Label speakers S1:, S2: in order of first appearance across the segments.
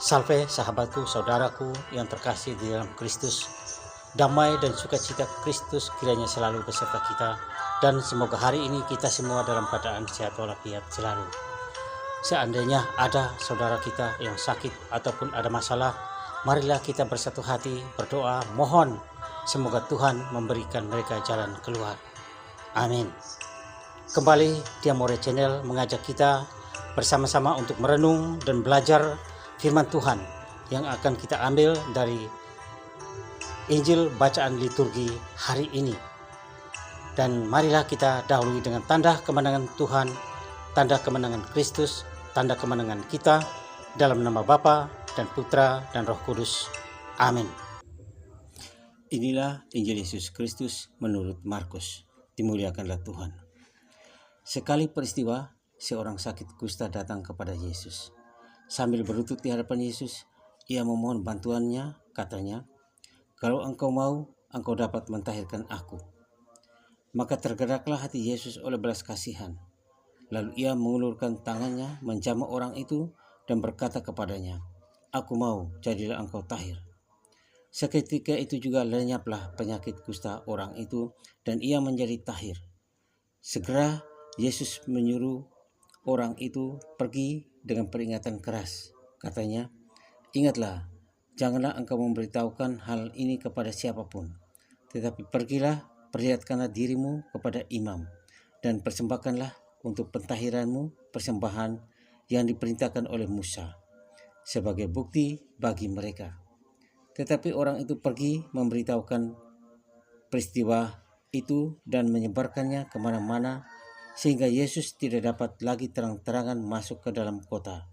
S1: Salve sahabatku, saudaraku yang terkasih di dalam Kristus. Damai dan sukacita Kristus kiranya selalu beserta kita, dan semoga hari ini kita semua dalam keadaan sehat walafiat selalu. Seandainya ada saudara kita yang sakit ataupun ada masalah, marilah kita bersatu hati berdoa, mohon semoga Tuhan memberikan mereka jalan keluar. Amin. Kembali Diamore Channel mengajak kita bersama-sama untuk merenung dan belajar firman Tuhan yang akan kita ambil dari Injil bacaan liturgi hari ini. Dan marilah kita dahului dengan tanda kemenangan Tuhan, tanda kemenangan Kristus, tanda kemenangan kita dalam nama Bapa dan Putra dan Roh Kudus. Amin. Inilah Injil Yesus Kristus menurut Markus. Dimuliakanlah Tuhan. Sekali peristiwa, seorang sakit kusta datang kepada Yesus. Sambil berlutut di hadapan Yesus, ia memohon bantuannya, katanya, "Kalau engkau mau, engkau dapat mentahirkan aku." Maka tergeraklah hati Yesus oleh belas kasihan. Lalu ia mengulurkan tangannya, menjamah orang itu, dan berkata kepadanya, "Aku mau, jadilah engkau tahir." Seketika itu juga lenyaplah penyakit kusta orang itu, dan ia menjadi tahir. Segera Yesus menyuruh orang itu pergi dengan peringatan keras. Katanya, "Ingatlah, janganlah engkau memberitahukan hal ini kepada siapapun. Tetapi pergilah, perlihatkanlah dirimu kepada imam, dan persembahkanlah untuk pentahiranmu persembahan yang diperintahkan oleh Musa, sebagai bukti bagi mereka." Tetapi orang itu pergi memberitahukan peristiwa itu dan menyebarkannya kemana-mana, sehingga Yesus tidak dapat lagi terang-terangan masuk ke dalam kota.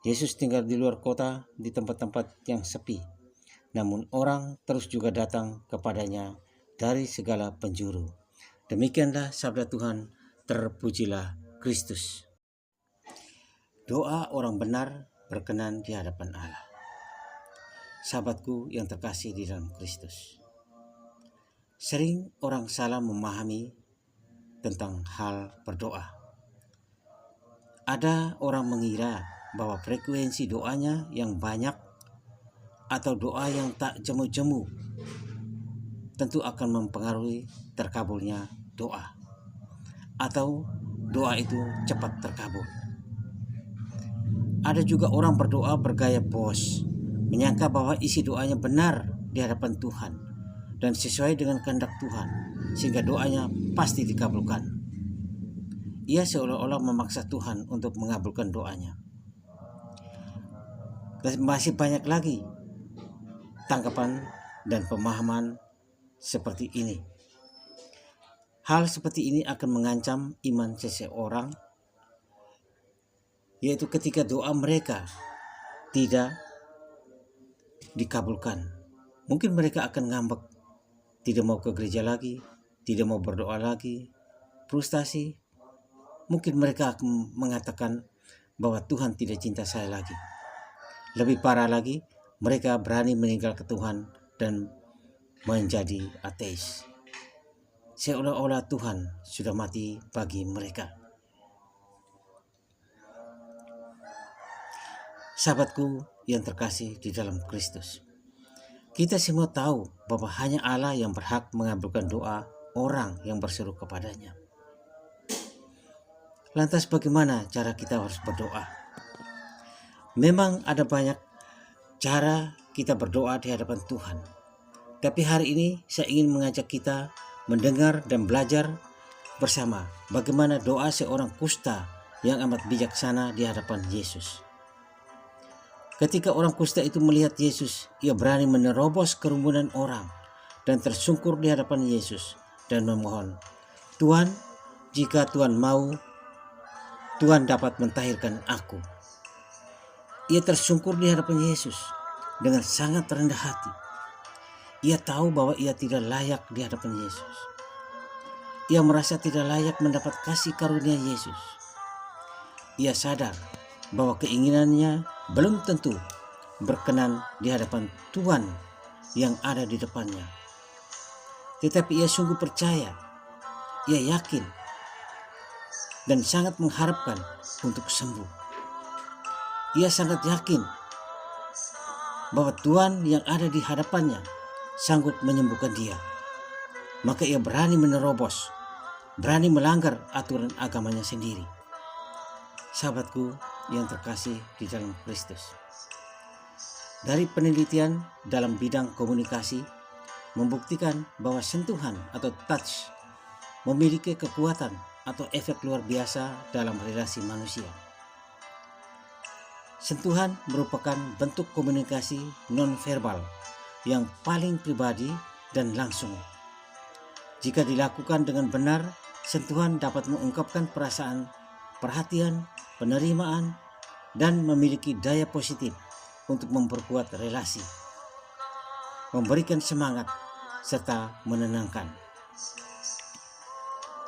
S1: Yesus tinggal di luar kota di tempat-tempat yang sepi. Namun orang terus juga datang kepadanya dari segala penjuru. Demikianlah sabda Tuhan, terpujilah Kristus. Doa orang benar berkenan di hadapan Allah. Sahabatku yang terkasih di dalam Kristus. Sering orang salah memahami tentang hal berdoa. Ada orang mengira bahwa frekuensi doanya yang banyak atau doa yang tak jemu-jemu tentu akan mempengaruhi terkabulnya doa, atau doa itu cepat terkabul. Ada juga orang berdoa bergaya bos, menyangka bahwa isi doanya benar di hadapan Tuhan dan sesuai dengan kehendak Tuhan, sehingga doanya pasti dikabulkan. Ia seolah-olah memaksa Tuhan untuk mengabulkan doanya. Dan masih banyak lagi tanggapan dan pemahaman seperti ini. Hal seperti ini akan mengancam iman seseorang, yaitu ketika doa mereka tidak dikabulkan. Mungkin mereka akan ngambek, tidak mau ke gereja lagi, tidak mau berdoa lagi, frustasi. Mungkin mereka akan mengatakan bahwa Tuhan tidak cinta saya lagi. Lebih parah lagi, mereka berani meninggalkan Tuhan dan menjadi ateis. Seolah-olah Tuhan sudah mati bagi mereka. Sahabatku yang terkasih di dalam Kristus. Kita semua tahu bahwa hanya Allah yang berhak mengabulkan doa orang yang berseru kepadanya. Lantas bagaimana cara kita harus berdoa? Memang ada banyak cara kita berdoa di hadapan Tuhan. Tapi hari ini saya ingin mengajak kita mendengar dan belajar bersama bagaimana doa seorang kusta yang amat bijaksana di hadapan Yesus. Ketika orang kusta itu melihat Yesus, ia berani menerobos kerumunan orang dan tersungkur di hadapan Yesus dan memohon, "Tuhan, jika Tuhan mau, Tuhan dapat mentahirkan aku." Ia tersungkur di hadapan Yesus dengan sangat rendah hati. Ia tahu bahwa ia tidak layak di hadapan Yesus. Ia merasa tidak layak mendapat kasih karunia Yesus. Ia sadar bahwa keinginannya belum tentu berkenan di hadapan Tuhan yang ada di depannya. Tetapi ia sungguh percaya, ia yakin, dan sangat mengharapkan untuk sembuh. Ia sangat yakin bahwa Tuhan yang ada di hadapannya sanggup menyembuhkan dia. Maka ia berani menerobos, berani melanggar aturan agamanya sendiri. Sahabatku yang terkasih di dalam Kristus, dari penelitian dalam bidang komunikasi membuktikan bahwa sentuhan atau touch memiliki kekuatan atau efek luar biasa dalam relasi manusia. Sentuhan merupakan bentuk komunikasi non-verbal yang paling pribadi dan langsung. Jika dilakukan dengan benar, sentuhan dapat mengungkapkan perasaan, perhatian, penerimaan, dan memiliki daya positif untuk memperkuat relasi, memberikan semangat, serta menenangkan.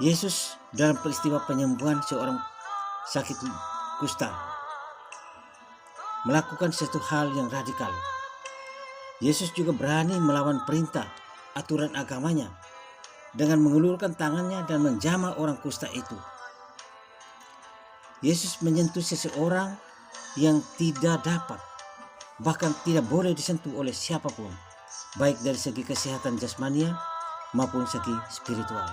S1: Yesus dalam peristiwa penyembuhan seorang sakit kusta melakukan satu hal yang radikal. Yesus juga berani melawan perintah aturan agamanya dengan mengulurkan tangannya dan menjamah orang kusta itu. Yesus menyentuh seseorang yang tidak dapat, bahkan tidak boleh disentuh oleh siapapun, baik dari segi kesehatan jasmania maupun segi spiritual.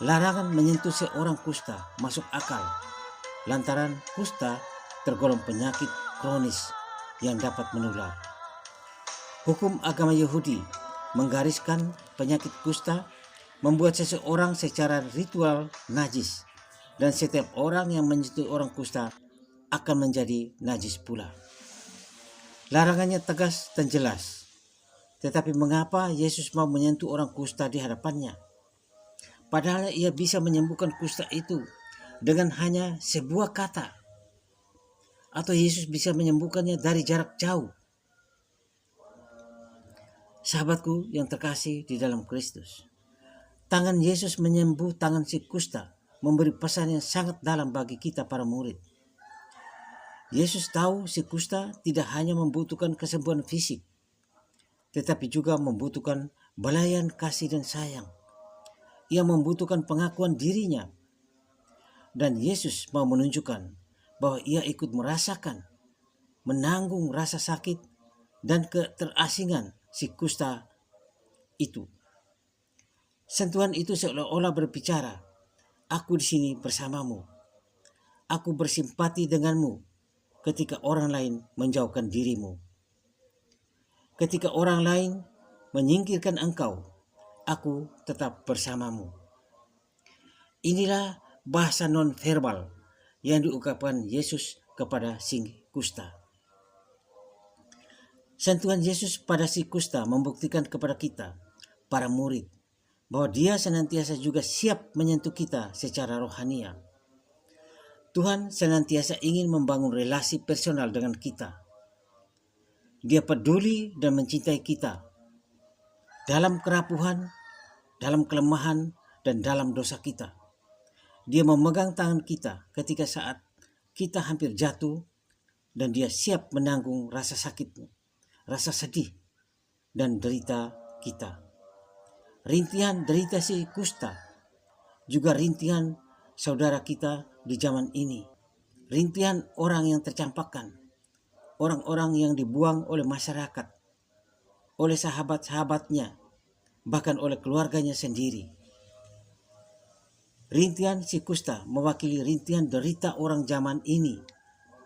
S1: Larangan menyentuh seorang kusta masuk akal lantaran kusta tergolong penyakit kronis yang dapat menular. Hukum agama Yahudi menggariskan penyakit kusta membuat seseorang secara ritual najis, dan setiap orang yang menyentuh orang kusta akan menjadi najis pula. Larangannya tegas dan jelas. Tetapi mengapa Yesus mau menyentuh orang kusta di hadapannya? Padahal ia bisa menyembuhkan kusta itu dengan hanya sebuah kata. Atau Yesus bisa menyembuhkannya dari jarak jauh. Sahabatku yang terkasih di dalam Kristus, tangan Yesus menyembuh tangan si kusta memberi pesan yang sangat dalam bagi kita para murid. Yesus tahu si kusta tidak hanya membutuhkan kesembuhan fisik, tetapi juga membutuhkan belayan kasih dan sayang. Ia membutuhkan pengakuan dirinya. Dan Yesus mau menunjukkan bahwa ia ikut merasakan, menanggung rasa sakit dan keterasingan si kusta itu. Sentuhan itu seolah-olah berbicara, "Aku di sini bersamamu. Aku bersimpati denganmu ketika orang lain menjauhkan dirimu. Ketika orang lain menyingkirkan engkau, aku tetap bersamamu." Inilah bahasa non-verbal yang diungkapkan Yesus kepada si kusta. Sentuhan Yesus pada si kusta membuktikan kepada kita, para murid, bahwa dia senantiasa juga siap menyentuh kita secara rohania. Tuhan senantiasa ingin membangun relasi personal dengan kita. Dia peduli dan mencintai kita dalam kerapuhan, dalam kelemahan, dan dalam dosa kita. Dia memegang tangan kita ketika saat kita hampir jatuh, dan dia siap menanggung rasa sakit, rasa sedih, dan derita kita. Rintihan derita si kusta juga rintihan saudara kita di zaman ini. Rintihan orang yang tercampakkan, orang-orang yang dibuang oleh masyarakat, oleh sahabat-sahabatnya, bahkan oleh keluarganya sendiri. Rintihan si kusta mewakili rintihan derita orang zaman ini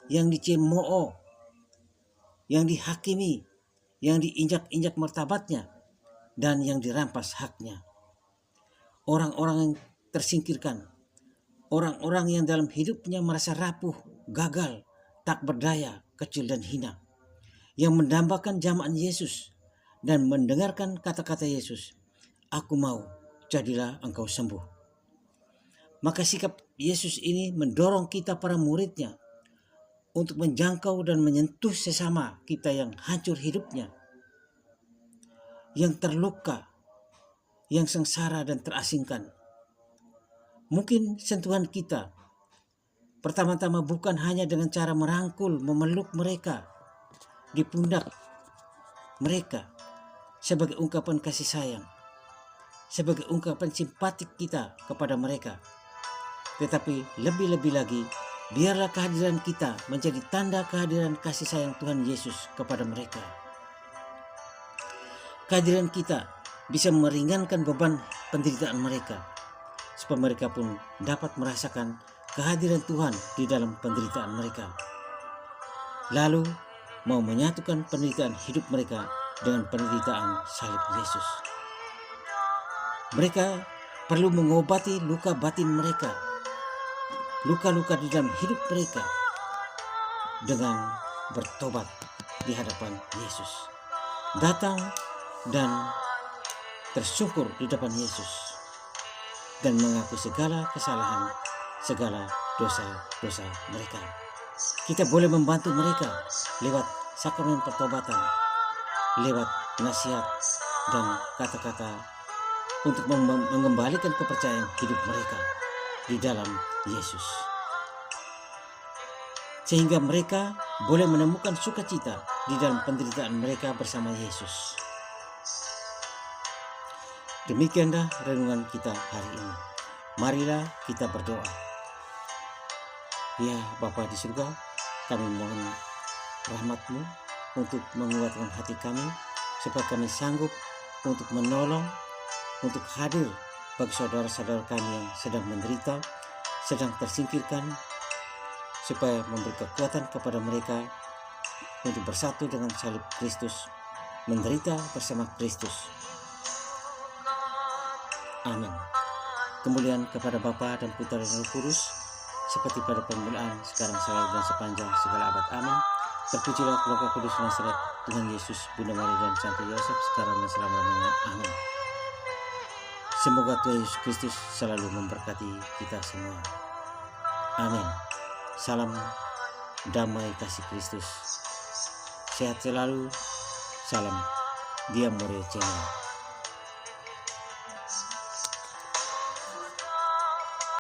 S1: yang dicemooh, yang dihakimi, yang diinjak-injak martabatnya, dan yang dirampas haknya. Orang-orang yang tersingkirkan, orang-orang yang dalam hidupnya merasa rapuh, gagal, tak berdaya, kecil dan hina, yang mendambakan jamaan Yesus dan mendengarkan kata-kata Yesus, "Aku mau, jadilah engkau sembuh." Maka sikap Yesus ini mendorong kita para muridnya untuk menjangkau dan menyentuh sesama kita yang hancur hidupnya, yang terluka, yang sengsara dan terasingkan. Mungkin sentuhan kita pertama-tama bukan hanya dengan cara merangkul, memeluk mereka di pundak mereka sebagai ungkapan kasih sayang, sebagai ungkapan simpatik kita kepada mereka. Tetapi lebih-lebih lagi biarlah kehadiran kita menjadi tanda kehadiran kasih sayang Tuhan Yesus kepada mereka. Kehadiran kita bisa meringankan beban penderitaan mereka, supaya mereka pun dapat merasakan kehadiran Tuhan di dalam penderitaan mereka. Lalu mau menyatukan penderitaan hidup mereka dengan penderitaan salib Yesus. Mereka perlu mengobati luka batin mereka, luka-luka di dalam hidup mereka, dengan bertobat di hadapan Yesus. Datang dan tersungkur di depan Yesus dan mengaku segala kesalahan, segala dosa-dosa mereka. Kita boleh membantu mereka lewat sakramen pertobatan, lewat nasihat dan kata-kata untuk mengembalikan kepercayaan hidup mereka di dalam Yesus, sehingga mereka boleh menemukan sukacita di dalam penderitaan mereka bersama Yesus. Demikianlah renungan kita hari ini. Marilah kita berdoa. Ya Bapa di surga, kami mohon rahmat-Mu untuk menguatkan hati kami, supaya kami sanggup untuk menolong, untuk hadir bagi saudara-saudara kami yang sedang menderita, sedang tersingkirkan, supaya memberi kekuatan kepada mereka untuk bersatu dengan salib Kristus, menderita bersama Kristus. Amin. Kemuliaan kepada Bapa dan Putra dan Roh Kudus, seperti pada permulaan, sekarang, selalu, dan sepanjang segala abad. Amin. Terpujilah keluarga kudus Nazaret, Tuhan Yesus, Bunda Maria dan Santo Yosef, sekarang dan selama-lamanya. Amin. Semoga Tuhan Yesus Kristus selalu memberkati kita semua. Amin. Salam damai kasih Kristus. Sehat selalu. Salam Dia More Channel.